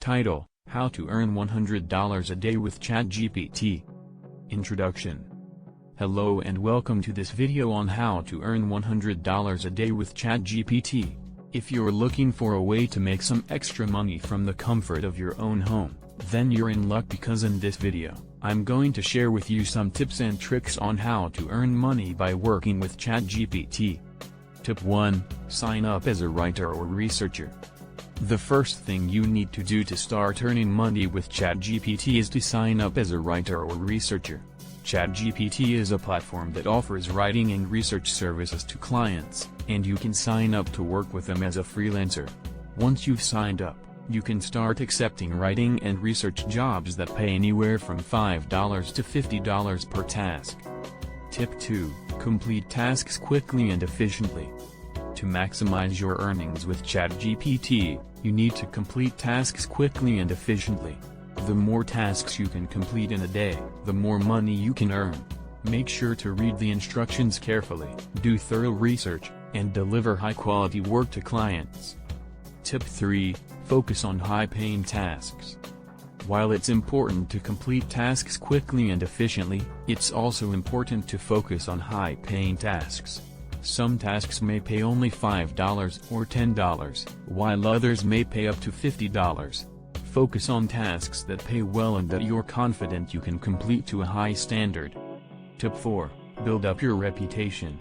Title: How to Earn $100 a Day with ChatGPT. Introduction. Hello and welcome to this video on how to earn $100 a day with ChatGPT. If you're looking for a way to make some extra money from the comfort of your own home, then you're in luck, because in this video, I'm going to share with you some tips and tricks on how to earn money by working with ChatGPT. Tip 1. Sign up as a writer or researcher. The first thing you need to do to start earning money with ChatGPT is to sign up as a writer or researcher. ChatGPT is a platform that offers writing and research services to clients, and you can sign up to work with them as a freelancer. Once you've signed up, you can start accepting writing and research jobs that pay anywhere from $5 to $50 per task. Tip 2. Complete tasks quickly and efficiently. To maximize your earnings with ChatGPT, you need to complete tasks quickly and efficiently. The more tasks you can complete in a day, the more money you can earn. Make sure to read the instructions carefully, do thorough research, and deliver high-quality work to clients. Tip 3. Focus on high-paying tasks. While it's important to complete tasks quickly and efficiently, it's also important to focus on high-paying tasks. Some tasks may pay only $5 or $10, while others may pay up to $50. Focus on tasks that pay well and that you're confident you can complete to a high standard. Tip 4. Build up your reputation.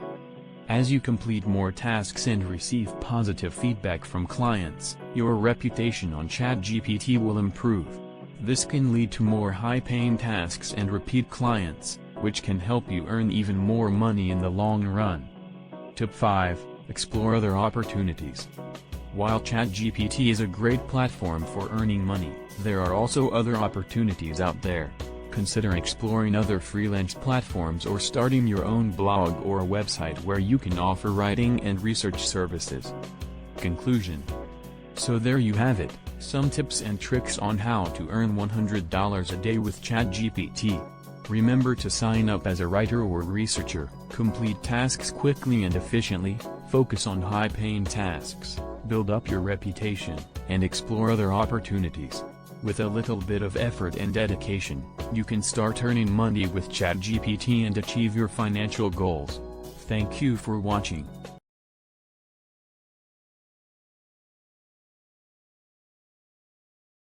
As you complete more tasks and receive positive feedback from clients, your reputation on ChatGPT will improve. This can lead to more high-paying tasks and repeat clients, which can help you earn even more money in the long run. Tip 5. Explore other opportunities. While ChatGPT is a great platform for earning money, there are also other opportunities out there. Consider exploring other freelance platforms or starting your own blog or a website where you can offer writing and research services. Conclusion. So there you have it, some tips and tricks on how to earn $100 a day with ChatGPT. Remember to sign up as a writer or researcher, complete tasks quickly and efficiently, focus on high-paying tasks, build up your reputation, and explore other opportunities. With a little bit of effort and dedication, you can start earning money with ChatGPT and achieve your financial goals. Thank you for watching.